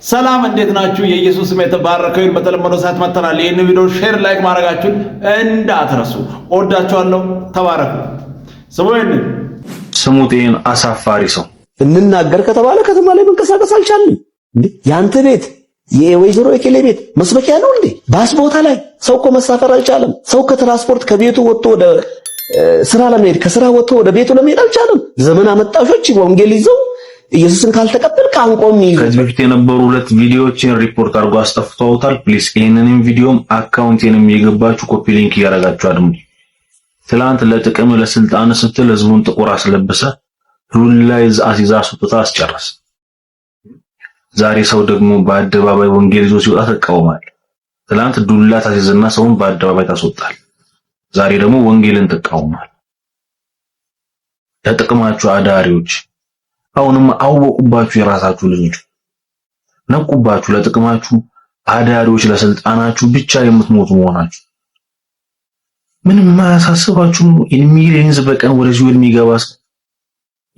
ሰላም እንዴት ናችሁ? የኢየሱስ ስም የተባረከ ይሁን። በተለመደው ሰዓት መጥተናል። ይህን ቪዲዮ ሼር፣ ላይክ ማድረጋችሁን እንዳትረሱ። ወዳችኋለሁ። ተባረኩ። ስሙቴን አሳፋሪ ሰው እንናገር ከተባለ ከተማ ላይ መንቀሳቀስ አልቻልንም እንዴ? ያንተ ቤት የወይዘሮ የኬሌ ቤት መስበኪያ ነው እንዴ? ባስ ቦታ ላይ ሰው እኮ መሳፈር አልቻለም። ሰው ከትራንስፖርት ከቤቱ ወጥቶ ወደ ስራ ለመሄድ ከስራ ወጥቶ ወደ ቤቱ ለመሄድ አልቻለም። ዘመን አመጣሾች ወንጌል ይዘው ኢየሱስን ካልተቀበልክ አንቆም ይሉ። ከዚህ በፊት የነበሩ ሁለት ቪዲዮዎችን ሪፖርት አድርጎ አስጠፍተውታል። ፕሊስ ይሄንንም ቪዲዮም አካውንቴንም የገባችሁ ኮፒ ሊንክ እያደረጋችሁ አድሙ። ትላንት ለጥቅም ለስልጣን ስትል ህዝቡን ጥቁር አስለብሰ ዱላ አሲዛ ሱጥታ አስጨረስ። ዛሬ ሰው ደግሞ በአደባባይ ወንጌል ይዞ ሲወጣ ተቃውማል። ትላንት ዱላ ታሲዝና ሰውን በአደባባይ ታስወጣል። ዛሬ ደግሞ ወንጌልን ተቃውማል። ለጥቅማችሁ አዳሪዎች አሁንም አወቁባችሁ። የራሳችሁ ልጆች ነቁባችሁ። ለጥቅማችሁ አዳሪዎች፣ ለስልጣናችሁ ብቻ የምትሞቱ መሆናችሁ ምንም ማያሳስባችሁ። ሚሊየንስ በቀን ወደ ሲኦል የሚገባ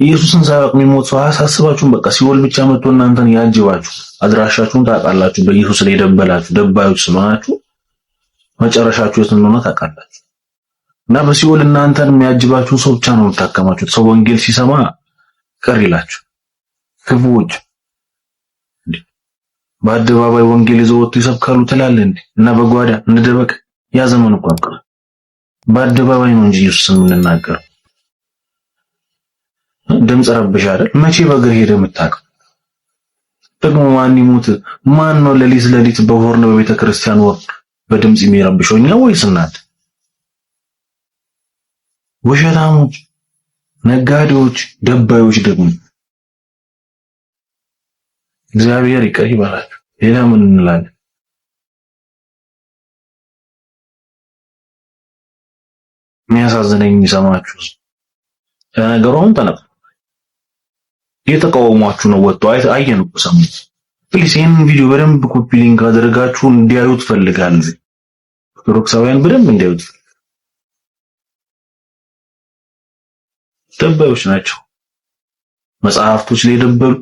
ኢየሱስን ሳያውቅ የሚሞት ሰው አያሳስባችሁም። በቃ ሲኦል ብቻ መጥቶ እናንተን ያጅባችሁ። አድራሻችሁን ታውቃላችሁ። በኢየሱስ ላይ ደበላችሁ ደባዮች ስለሆናችሁ መጨረሻችሁ የት እንደሆነ ታውቃላችሁ። እና በሲኦል እናንተን የሚያጅባችሁ ሰው ብቻ ነው የምታከማችሁት። ሰው ወንጌል ሲሰማ ቀር ይላችሁ ክፉዎች በአደባባይ ወንጌል ይዘው ወጥተው ይሰብካሉ ትላለህ እንዴ? እና በጓዳ እንደደበቅ ያ ዘመን እኮ አብቅቷል። በአደባባይ ነው እንጂ ኢየሱስን የምንናገረው። ድምጽ ረብሽ አይደል? መቼ በእግር ሄደ የምታውቀው? ደግሞ ማን ይሞት ማን ነው ለሊት በሆርን በቤተ ክርስቲያን ወር በድምጽ የሚረብሸው እኛ ወይስ እናንተ? ውሸታሞች፣ ነጋዴዎች፣ ደባዮች ደግሞ እግዚአብሔር ይቅር ይበላችሁ። ሌላ ምን እንላለን? የሚያሳዝነኝ የሚሰማችሁ ነገሩን ተነቀ የተቃወሟችሁ ነው ወጥቶ አየን እኮ ሰሙት። ፕሊስ ይሄንን ቪዲዮ በደንብ ኮፒ ሊንክ አድርጋችሁ እንዲያዩት ፈልጋለሁ። ኦርቶዶክሳውያን በደንብ እንዲያዩት። ደባዮች ናቸው። መጽሐፍቶች ላይ ደበሉ፣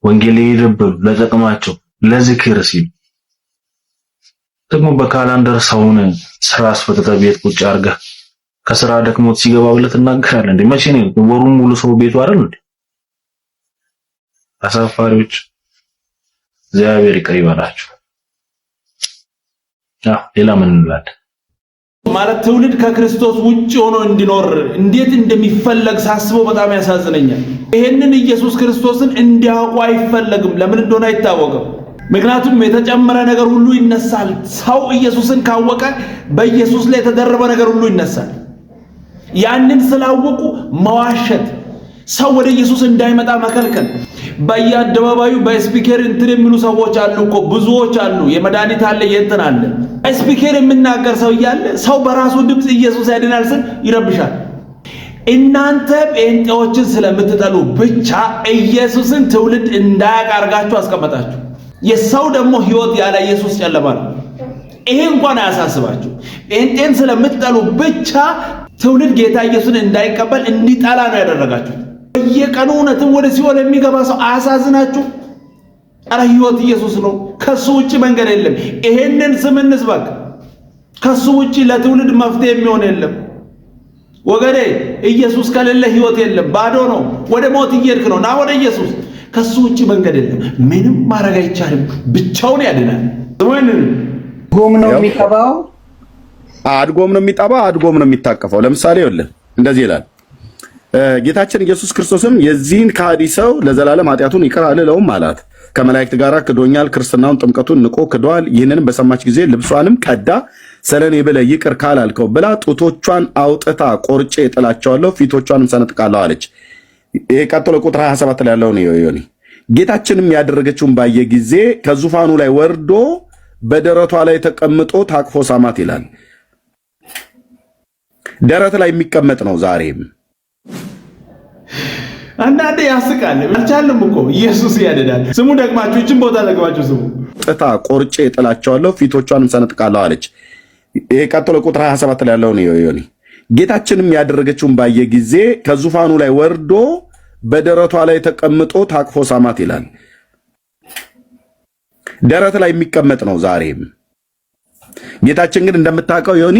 ወንጌል ላይ ደበሉ። ለጥቅማቸው ለዝክር ሲል ደግሞ በካላንደር ሰውን ስራ አስፈተተ ቤት ቁጭ አርጋ ከስራ ደክሞት ሲገባ ብለት እናገራለን እንዴ? መቼ ነው ወሩን ሙሉ ሰው ቤቱ አይደል እንዴ? አሳፋሪዎች እግዚአብሔር ይቅር ይበላችሁ። ሌላ ምን እንላለን? ማለት ትውልድ ከክርስቶስ ውጪ ሆኖ እንዲኖር እንዴት እንደሚፈለግ ሳስበው በጣም ያሳዝነኛል። ይሄንን ኢየሱስ ክርስቶስን እንዲያውቁ አይፈለግም። ለምን እንደሆነ አይታወቅም። ምክንያቱም የተጨመረ ነገር ሁሉ ይነሳል። ሰው ኢየሱስን ካወቀ በኢየሱስ ላይ የተደረበ ነገር ሁሉ ይነሳል። ያንን ስላወቁ መዋሸት፣ ሰው ወደ ኢየሱስ እንዳይመጣ መከልከል። በየአደባባዩ በስፒከር እንትን የሚሉ ሰዎች አሉ እኮ ብዙዎች አሉ። የመድኃኒት አለ የእንትን አለ። ስፒከር የሚናገር ሰው እያለ ሰው በራሱ ድምፅ ኢየሱስ ያድናል ስል ይረብሻል። እናንተ ጴንጤዎችን ስለምትጠሉ ብቻ ኢየሱስን ትውልድ እንዳያውቅ አድርጋችሁ አስቀመጣችሁ። የሰው ደግሞ ህይወት ያለ ኢየሱስ ጨለማ ነው። ይሄ እንኳን አያሳስባችሁ። ጴንጤን ስለምትጠሉ ብቻ ትውልድ ጌታ ኢየሱስን እንዳይቀበል እንዲጠላ ነው ያደረጋችሁ። በየቀኑ እውነትም ወደ ሲኦል የሚገባ ሰው አያሳዝናችሁ? አረ ህይወት ኢየሱስ ነው። ከሱ ውጪ መንገድ የለም። ይሄንን ስም እንስበክ። ከሱ ውጪ ለትውልድ መፍትሄ የሚሆን የለም ወገኔ። ኢየሱስ ከሌለ ህይወት የለም። ባዶ ነው። ወደ ሞት እየሄድክ ነው። ና ወደ ኢየሱስ። ከሱ ውጪ መንገድ የለም። ምንም ማድረግ አይቻልም። ብቻውን ያድናል። ጎም ነው የሚጠባው፣ አድጎም ነው የሚጠባው፣ አድጎም ነው የሚታቀፈው። ለምሳሌ ይኸውልህ እንደዚህ ይላል ጌታችን ኢየሱስ ክርስቶስም የዚህን ከሃዲ ሰው ለዘላለም ኃጢአቱን ይቅር አልለውም አላት። ከመላእክት ጋር ክዶኛል፣ ክርስትናውን ጥምቀቱን ንቆ ክዷል። ይህንንም በሰማች ጊዜ ልብሷንም ቀዳ ስለኔ ብለህ ይቅር ካላልከው ብላ ጡቶቿን አውጥታ ቆርጬ እጥላቸዋለሁ፣ ፊቶቿንም ሰነጥቃለሁ አለች። ይሄ ቀጥሎ ቁጥር 27 ላይ ያለው ነው። ጌታችንም ያደረገችውን ባየ ጊዜ ከዙፋኑ ላይ ወርዶ በደረቷ ላይ ተቀምጦ ታቅፎ ሳማት ይላል። ደረት ላይ የሚቀመጥ ነው ዛሬም። አንዳንዴ ያስቃል። አልቻለም እኮ ኢየሱስ ያደዳል። ስሙ ደግማችሁ እቺን ቦታ ደግማችሁ ስሙ። ጥታ ቆርጬ እጥላቸዋለሁ፣ ፊቶቿንም ሰነጥቃለሁ አለች። ይሄ ቀጥሎ ቁጥር 27 ላይ ያለው ነው። ጌታችንም ያደረገችውን ባየ ጊዜ ከዙፋኑ ላይ ወርዶ በደረቷ ላይ ተቀምጦ ታቅፎ ሳማት ይላል። ደረት ላይ የሚቀመጥ ነው ዛሬም። ጌታችን ግን እንደምታውቀው ዮኒ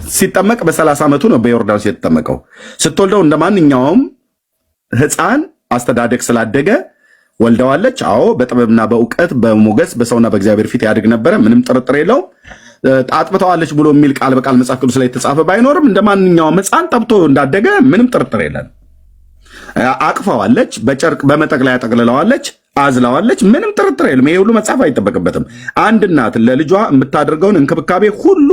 ሲጠመቅ በ30 ዓመቱ ነው በዮርዳኖስ የተጠመቀው። ስትወልደው እንደማንኛውም ሕፃን አስተዳደግ ስላደገ ወልደዋለች። አዎ በጥበብና በእውቀት በሞገስ በሰውና በእግዚአብሔር ፊት ያድግ ነበረ። ምንም ጥርጥር የለውም። ጣጥብተዋለች ብሎ የሚል ቃል በቃል መጽሐፍ ቅዱስ ላይ የተጻፈ ባይኖርም እንደማንኛውም ሕፃን ጠብቶ እንዳደገ ምንም ጥርጥር የለም። አቅፈዋለች፣ በጨርቅ በመጠቅለያ ጠቅልለዋለች፣ አዝለዋለች። ምንም ጥርጥር የለም። ይሄ ሁሉ መጽሐፍ አይጠበቅበትም። አንድ እናት ለልጇ የምታደርገውን እንክብካቤ ሁሉ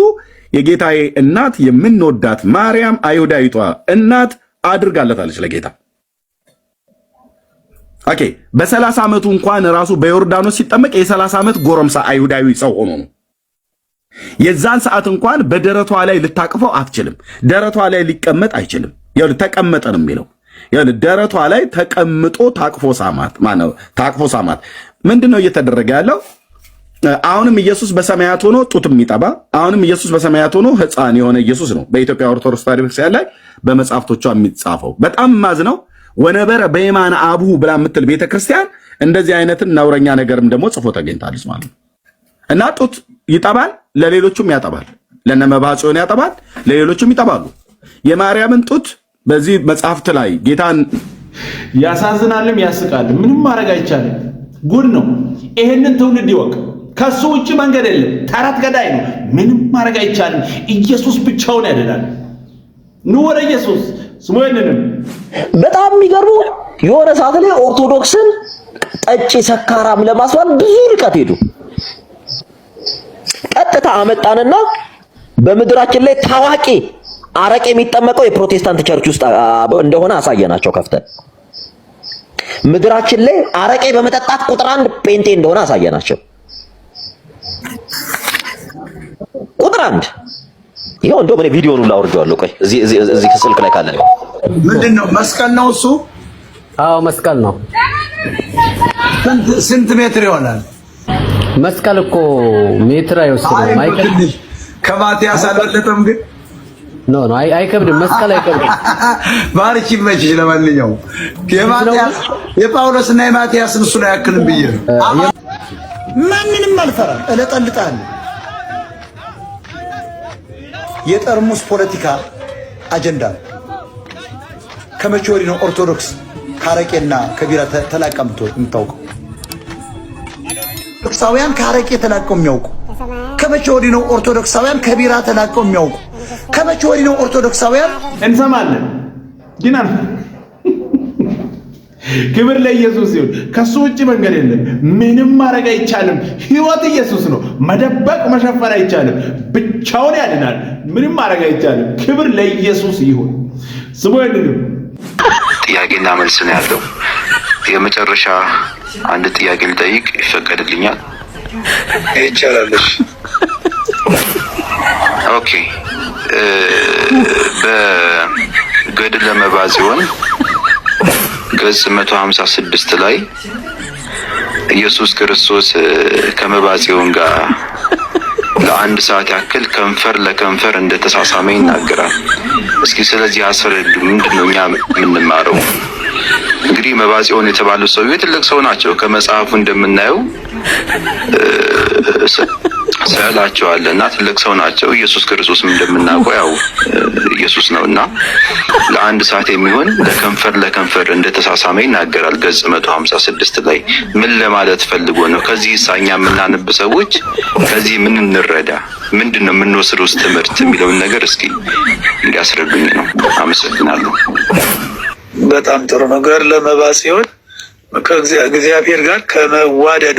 የጌታዬ እናት የምንወዳት ማርያም አይሁዳዊቷ እናት አድርጋለታለች ለጌታ። ኦኬ በ30 ዓመቱ እንኳን ራሱ በዮርዳኖስ ሲጠመቅ የ30 ዓመት ጎረምሳ አይሁዳዊ ሰው ሆኖ ነው። የዛን ሰዓት እንኳን በደረቷ ላይ ልታቅፈው አትችልም። ደረቷ ላይ ሊቀመጥ አይችልም። ያው ተቀመጠ ነው የሚለው። ያው ደረቷ ላይ ተቀምጦ ታቅፎ ሳማት። ማነው ታቅፎ ሳማት? ምንድነው እየተደረገ ያለው? አሁንም ኢየሱስ በሰማያት ሆኖ ጡት የሚጠባ አሁንም ኢየሱስ በሰማያት ሆኖ ሕፃን የሆነ ኢየሱስ ነው በኢትዮጵያ ኦርቶዶክስ ተዋሕዶ ቤተክርስቲያን ላይ በመጽሐፍቶቿ የሚጻፈው። በጣም ማዝነው ወነበረ በየማነ አቡሁ ብላ የምትል ቤተክርስቲያን እንደዚህ አይነትን ነውረኛ ነገርም ደግሞ ጽፎ ተገኝታለች ማለት ነው። እና ጡት ይጠባል፣ ለሌሎቹም ያጠባል። ለነመባህ ጽዮን ያጠባል፣ ለሌሎቹም ይጠባሉ። የማርያምን ጡት በዚህ መጽሐፍት ላይ ጌታን ያሳዝናልም ያስቃልም። ምንም ማድረግ አይቻልም። ጉድ ነው። ይሄንን ትውልድ ይወቅ። ከሱ ውጭ መንገድ የለም። ተረት ገዳይ ነው። ምንም ማድረግ አይቻልም። ኢየሱስ ብቻውን ያድናል። ኑ ወደ ኢየሱስ ስሙ። ይንንም በጣም የሚገርሙ የሆነ ሰዓት ላይ ኦርቶዶክስን ጠጪ ሰካራም ለማስባል ብዙ ርቀት ሄዱ። ቀጥታ አመጣንና በምድራችን ላይ ታዋቂ አረቄ የሚጠመቀው የፕሮቴስታንት ቸርች ውስጥ እንደሆነ አሳየናቸው። ከፍተን ምድራችን ላይ አረቄ በመጠጣት ቁጥር 1 ጴንጤ እንደሆነ አሳየናቸው። ቁጥር 1 ይሄው እንደው እኔ ቪዲዮውን ሁሉ አውርጄዋለሁ። ቆይ እዚህ ስልክ ላይ ካለ ምንድነው? መስቀል ነው እሱ? አዎ መስቀል ነው። ስንት ሜትር ይሆናል? መስቀል እኮ ሜትር አይወስድም። አይከብድም። ከማቲያስ አልበለጠም ግን ኖ አይከብድም። መስቀል አይከብድም። ባርኪ መችሽ። ለማንኛውም የማቲያስ የጳውሎስና የማቲያስን እሱ ላይ ያክልም ብዬ ነው። ማንንም አልፈራም፣ እለጠልጣለሁ። የጠርሙስ ፖለቲካ አጀንዳ ነው። ከመቼ ወዲህ ነው ኦርቶዶክስ ከአረቄና ከቢራ ተላቀምቶ የምታውቀው? ኦርቶዶክሳውያን ከአረቄ ተላቀው የሚያውቁ? ከመቼ ወዲህ ነው ኦርቶዶክሳውያን ከቢራ ተላቀው የሚያውቁ? ከመቼ ወዲህ ነው ኦርቶዶክሳውያን? እንሰማለን ግን ክብር ለኢየሱስ ይሁን። ከሱ ውጭ መንገድ የለም። ምንም ማድረግ አይቻልም። ሕይወት ኢየሱስ ነው። መደበቅ መሸፈን አይቻልም። ብቻውን ያድናል። ምንም ማድረግ አይቻልም። ክብር ለኢየሱስ ይሁን። ስሙ ይንንም ጥያቄና መልስ ነው ያለው። የመጨረሻ አንድ ጥያቄ ልጠይቅ ይፈቀድልኛል? ይቻላልሽ? ኦኬ። በገድለ መባዓ ጽዮን ገጽ 156 ላይ ኢየሱስ ክርስቶስ ከመባዓ ጽዮን ጋር ለአንድ ሰዓት ያክል ከንፈር ለከንፈር እንደተሳሳመ ይናገራል። እስኪ ስለዚህ አስረዱ። ምንድነው እኛ የምንማረው? እንግዲህ መባዓ ጽዮን የተባሉ ሰው ትልቅ ሰው ናቸው። ከመጽሐፉ እንደምናየው ስዕላቸዋለና ትልቅ ሰው ናቸው። ኢየሱስ ክርስቶስም እንደምናውቀው ያው ኢየሱስ ነውና ለአንድ ሰዓት የሚሆን ለከንፈር ለከንፈር እንደተሳሳመ ይናገራል። ገጽ 156 ላይ ምን ለማለት ፈልጎ ነው? ከዚህ ሳኛ የምናነብ ሰዎች ከዚህ ምን እንረዳ? ምንድነው የምንወስደው ትምህርት የሚለውን ነገር እስኪ እንዲያስረዱኝ ነው። አመሰግናለሁ። በጣም ጥሩ ነገር ለመባዓ ጽዮን ከእግዚአብሔር ጋር ከመዋደዱ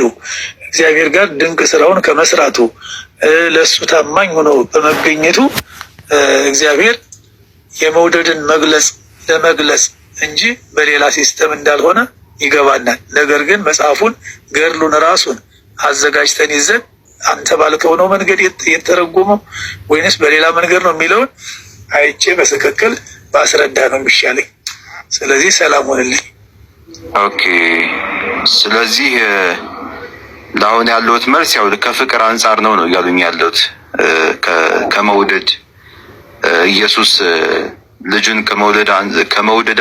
እግዚአብሔር ጋር ድንቅ ስራውን ከመስራቱ ለሱ ታማኝ ሆኖ በመገኘቱ እግዚአብሔር የመውደድን ለመግለጽ እንጂ በሌላ ሲስተም እንዳልሆነ ይገባናል። ነገር ግን መጽሐፉን ገድሉን ራሱን አዘጋጅተን ይዘን አንተ ባልከው ነው መንገድ የተረጎመው ወይንስ በሌላ መንገድ ነው የሚለውን አይቼ በትክክል ባስረዳ ነው የሚሻለኝ። ስለዚህ ሰላም ሆነልኝ። ኦኬ። ስለዚህ ለአሁን ያለሁት መልስ ያው ከፍቅር አንጻር ነው እያሉኝ ያለሁት። ከመውደድ ኢየሱስ ልጁን ከመውደድ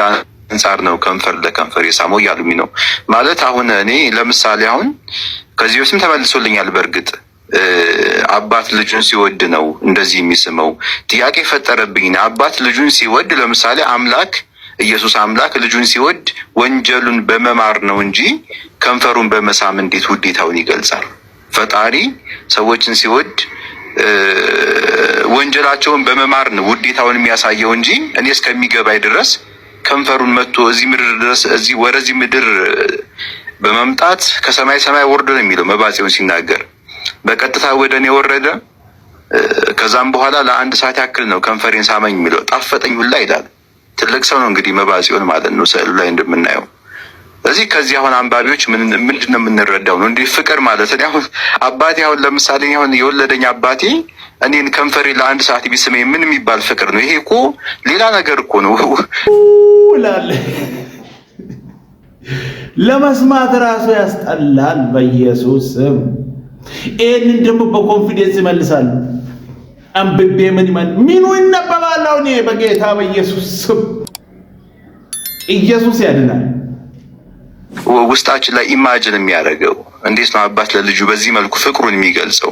አንጻር ነው ከንፈር ለከንፈር የሳመው እያሉኝ ነው ማለት። አሁን እኔ ለምሳሌ አሁን ከዚህ በፊትም ተመልሶልኛል። በእርግጥ አባት ልጁን ሲወድ ነው እንደዚህ የሚስመው። ጥያቄ ፈጠረብኝ። አባት ልጁን ሲወድ ለምሳሌ አምላክ ኢየሱስ አምላክ ልጁን ሲወድ ወንጀሉን በመማር ነው እንጂ ከንፈሩን በመሳም እንዴት ውዴታውን ይገልጻል? ፈጣሪ ሰዎችን ሲወድ ወንጀላቸውን በመማር ነው ውዴታውን የሚያሳየው እንጂ እኔ እስከሚገባኝ ድረስ ከንፈሩን መጥቶ እዚህ ምድር ድረስ ወደዚህ ምድር በመምጣት ከሰማይ ሰማይ ወርዶ ነው የሚለው መባጽዮን ሲናገር። በቀጥታ ወደ እኔ ወረደ። ከዛም በኋላ ለአንድ ሰዓት ያክል ነው ከንፈሬን ሳመኝ የሚለው። ጣፈጠኝ ሁላ ይላል። ትልቅ ሰው ነው እንግዲህ መባጽዮን ማለት ነው ስዕሉ ላይ እንደምናየው። ስለዚህ ከዚህ አሁን አንባቢዎች ምንድን ነው የምንረዳው ነው እንዲህ ፍቅር ማለት ነው። አሁን አባቴ አሁን ለምሳሌ አሁን የወለደኝ አባቴ እኔን ከንፈሬ ለአንድ ሰዓት ቢስመኝ ምን የሚባል ፍቅር ነው ይሄ? እኮ ሌላ ነገር እኮ ነው ላለ ለመስማት ራሱ ያስጠላል። በኢየሱስ ስም ይሄንን ደግሞ በኮንፊደንስ ይመልሳሉ። አንብቤ ምኑ ይነበባል? አሁን በጌታ በኢየሱስ ስም ኢየሱስ ያድናል። ውስጣችን ላይ ኢማጅን የሚያደርገው እንዴት ነው አባት ለልጁ በዚህ መልኩ ፍቅሩን የሚገልጸው?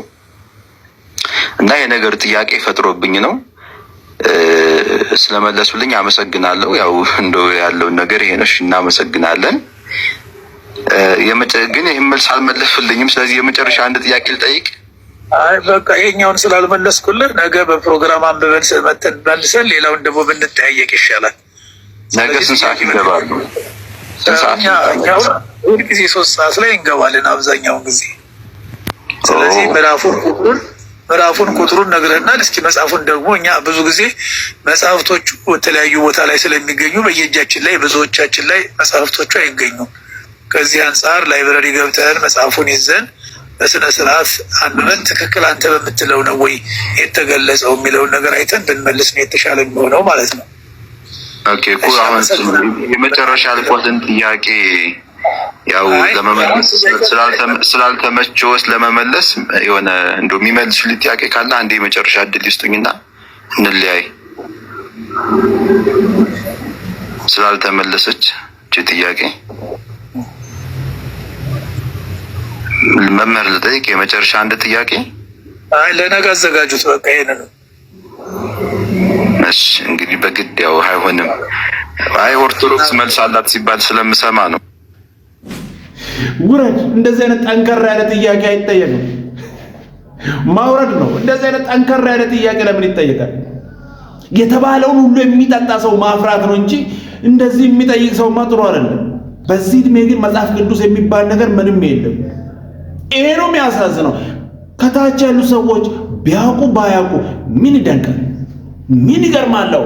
እና የነገር ጥያቄ ፈጥሮብኝ ነው። ስለመለሱልኝ አመሰግናለሁ። ያው እንደው ያለውን ነገር ይሄ ነው። እናመሰግናለን። ግን ይሄን መልስ አልመለሱልኝም። ስለዚህ የመጨረሻ አንድ ጥያቄ ልጠይቅ። አይ በቃ ይሄኛውን ስላልመለስኩልህ ነገ በፕሮግራም አንብበን መተን መልሰን ሌላውን ደግሞ ብንጠያየቅ ይሻላል። ነገ ስንት ሰዓት ይገባሉ? ሁል ጊዜ 3 ሰዓት ላይ እንገባለን አብዛኛውን ጊዜ። ስለዚህ ምዕራፉን ቁጥሩን ነግረናል። እስኪ መጽሐፉን ደግሞ እኛ ብዙ ጊዜ መጽሐፍቶቹ የተለያዩ ቦታ ላይ ስለሚገኙ በየእጃችን ላይ ብዙዎቻችን ላይ መጽሐፍቶቹ አይገኙም። ከዚህ አንጻር ላይብረሪ ገብተን መጽሐፉን ይዘን በስነ ስርዓት አንብበን ትክክል አንተ በምትለው ነው ወይ የተገለጸው የሚለውን ነገር አይተን ብንመልስ ነው የተሻለ የሚሆነው ማለት ነው። ኦኬ እኮ አሁን የመጨረሻ አልቆትን ጥያቄ ያው ለመመለስ ስላልተመቸውስ ለመመለስ የሆነ እንደው የሚመልሱልኝ ጥያቄ ካለ አንዴ የመጨረሻ እድል ይስጡኝና እንለያይ። ስላልተመለሰች ጥያቄ መምህር ልጠይቅ የመጨረሻ አንድ ጥያቄ። አይ ለነገ አዘጋጁት በቃ ይሄንን። እሺ እንግዲህ በግድ ያው አይሆንም። አይ ኦርቶዶክስ መልስ አላት ሲባል ስለምሰማ ነው። ውረድ። እንደዚህ አይነት ጠንከር ያለ ጥያቄ አይጠየቅም። ማውረድ ነው። እንደዚህ አይነት ጠንከር ያለ ጥያቄ ለምን ይጠየቃል? የተባለውን ሁሉ የሚጠጣ ሰው ማፍራት ነው እንጂ እንደዚህ የሚጠይቅ ሰው ጥሩ አይደለም። በዚህ ዕድሜ ግን መጽሐፍ ቅዱስ የሚባል ነገር ምንም የለም። ይሄ ነው የሚያሳዝነው። ከታች ያሉ ሰዎች ቢያውቁ ባያውቁ ምን ይደንቃል? ምን ይገርማለው?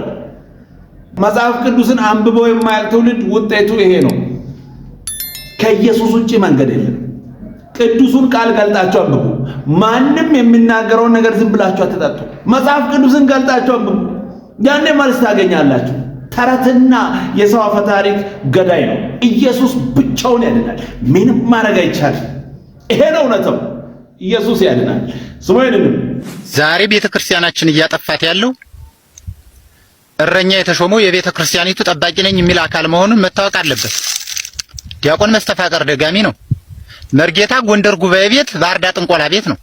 መጽሐፍ ቅዱስን አንብበው የማያውቅ ትውልድ ውጤቱ ይሄ ነው። ከኢየሱስ ውጪ መንገድ የለም። ቅዱሱን ቃል ገልጣችሁ አንብቡ። ማንም የሚናገረውን ነገር ዝም ብላችሁ አትጠጡ። መጽሐፍ ቅዱስን ገልጣችሁ አንብቡ። ያኔ መልስ ታገኛላችሁ። ተረትና የሰው አፈ ታሪክ ገዳይ ነው። ኢየሱስ ብቻውን ያድናል። ምንም ማድረግ አይቻልም። ይሄ ነው እውነታው። ኢየሱስ ያድናል። ስሙ ይድንም። ዛሬ ቤተክርስቲያናችን እያጠፋት ያለው እረኛ የተሾመው የቤተክርስቲያኒቱ ጠባቂ ነኝ የሚል አካል መሆኑን መታወቅ አለበት። ዲያቆን መስተፋቀር ደጋሚ ነው። መርጌታ ጎንደር ጉባኤ ቤት፣ ባህር ዳር ጥንቆላ ቤት ነው።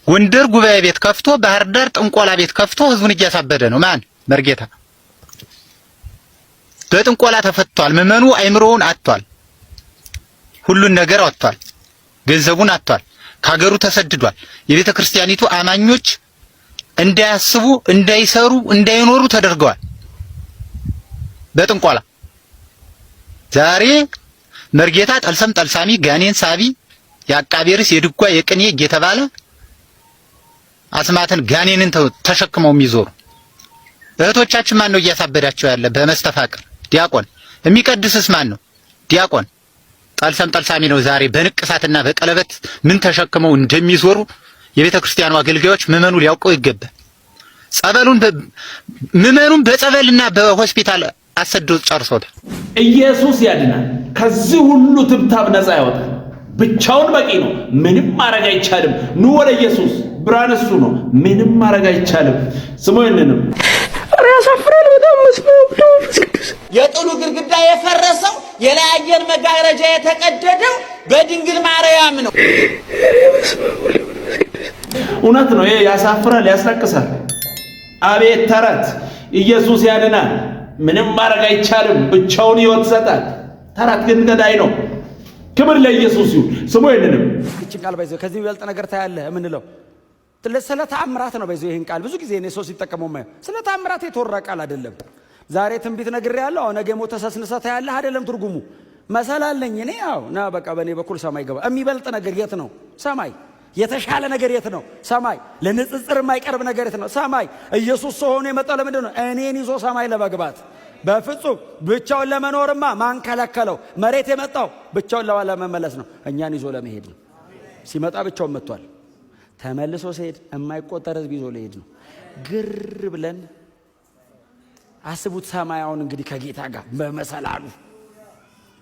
ጎንደር ጉባኤ ቤት ከፍቶ ባህር ዳር ጥንቆላ ቤት ከፍቶ ህዝቡን እያሳበደ ነው። ማን? መርጌታ። በጥንቆላ ተፈቷል። ምዕመኑ አይምሮውን አጥቷል። ሁሉን ነገር አጥቷል። ገንዘቡን አጥቷል። ከሀገሩ ተሰድዷል። የቤተ ክርስቲያኒቱ አማኞች እንዳያስቡ፣ እንዳይሰሩ፣ እንዳይኖሩ ተደርገዋል በጥንቆላ። ዛሬ መርጌታ ጠልሰም ጠልሳሚ፣ ጋኔን ሳቢ፣ የአቃቤ ርዕስ፣ የድጓ፣ የቅኔ እየተባለ አስማትን ጋኔንን ተሸክመው የሚዞሩ እህቶቻችን ማን ነው እያሳበዳቸው ያለ? በመስተፋቅር ዲያቆን። የሚቀድስስ ማን ነው? ዲያቆን። ጠልሰም ጠልሳሚ ነው። ዛሬ በንቅሳትና በቀለበት ምን ተሸክመው እንደሚዞሩ የቤተ ክርስቲያኑ አገልጋዮች ምዕመኑ ሊያውቀው ይገባል። ምዕመኑን በጸበልና በሆስፒታል አሰደው ጨርሶታል። ኢየሱስ ያድናል። ከዚህ ሁሉ ትብታብ ነፃ ያወጣል። ብቻውን በቂ ነው። ምንም ማድረግ አይቻልም። ኑ ወደ ኢየሱስ። ብርሃን እሱ ነው። ምንም ማድረግ አይቻልም። ስሙ ይንንም ኧረ ያሳፍራል በጣም መስማው መንፈስ ቅዱስ። የጥሉ ግድግዳ የፈረሰው የላየን መጋረጃ የተቀደደው በድንግል ማርያም አያምነው። እውነት ነው። ይሄ ያሳፍራል፣ ያስለቅሳል። አቤት ተረት! ኢየሱስ ያድናል፣ ምንም ማድረግ አይቻልም፣ ብቻውን ሕይወት ይሰጣል። ተረት ግን ገዳይ ነው። ክብር ለኢየሱስ ይሁን። ስሙ ይንንም እቺ ቃል ባይዘው ከዚህ የሚበልጥ ነገር ታያለህ የምንለው ስለ ተአምራት ነው። ባይዘው ይሄን ቃል ብዙ ጊዜ እኔ ሰው ሲጠቀመው ማየው ስለ ተአምራት የተወራ ቃል አይደለም። ዛሬ ትንቢት ነግሬያለሁ፣ አሁን ነገ ሞተ ተሰስነሰ ታያለህ አይደለም ትርጉሙ። መሰላለኝ እኔ ያው ና በቃ በኔ በኩል ሰማይ ገባ። የሚበልጥ ነገር የት ነው? ሰማይ። የተሻለ ነገር የት ነው? ሰማይ። ለንጽጽር የማይቀርብ ነገር የት ነው? ሰማይ። ኢየሱስ ሰው ሆኖ የመጣው ለምንድን ነው? እኔን ይዞ ሰማይ ለመግባት። በፍጹም ብቻውን ለመኖርማ ማን ከለከለው? መሬት የመጣው ብቻውን ለመመለስ ነው፣ እኛን ይዞ ለመሄድ ነው። ሲመጣ ብቻውን መጥቷል። ተመልሶ ሲሄድ የማይቆጠር ሕዝብ ይዞ ሊሄድ ነው። ግር ብለን አስቡት። ሰማያውን እንግዲህ ከጌታ ጋር በመሰላሉ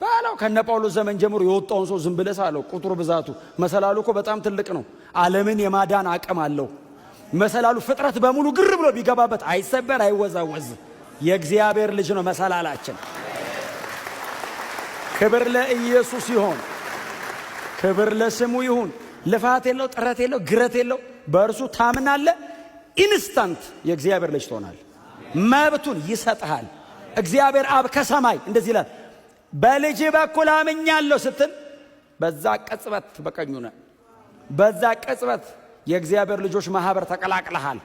ባለው ከነ ጳውሎስ ዘመን ጀምሮ የወጣውን ሰው ዝም ብለህ ሳለው ቁጥሩ ብዛቱ መሰላሉ እኮ በጣም ትልቅ ነው። ዓለምን የማዳን አቅም አለው መሰላሉ። ፍጥረት በሙሉ ግር ብሎ ቢገባበት አይሰበር፣ አይወዛወዝ። የእግዚአብሔር ልጅ ነው መሰላላችን። ክብር ለኢየሱስ ይሁን፣ ክብር ለስሙ ይሁን። ልፋት የለው፣ ጥረት የለው፣ ግረት የለው። በእርሱ ታምናለህ፣ ኢንስታንት የእግዚአብሔር ልጅ ትሆናል። መብቱን ይሰጥሃል። እግዚአብሔር አብ ከሰማይ እንደዚህ ይላል፣ በልጅ በኩል አምኛለሁ ስትል በዛ ቅጽበት በቀኙ ነህ። በዛ ቅጽበት የእግዚአብሔር ልጆች ማህበር ተቀላቅለሃል።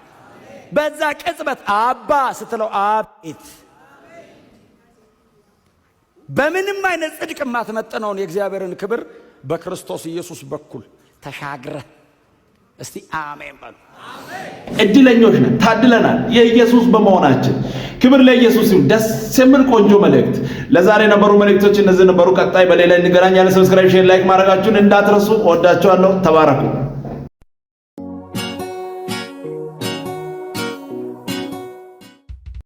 በዛ ቅጽበት አባ ስትለው አቤት። በምንም አይነት ጽድቅ የማትመጥነውን የእግዚአብሔርን ክብር በክርስቶስ ኢየሱስ በኩል ተሻግረህ እስቲ አሜን በሉ። እድለኞች ነን፣ ታድለናል የኢየሱስ በመሆናችን። ክብር ለኢየሱስ ይሁን። ደስ የሚል ቆንጆ መልእክት። ለዛሬ ነበሩ መልእክቶች እነዚህ ነበሩ። ቀጣይ በሌላ እንገናኛለን። ሰብስክራይብ፣ ሼር፣ ላይክ ማድረጋችሁን እንዳትረሱ። ወዳችኋለሁ። ተባረኩ።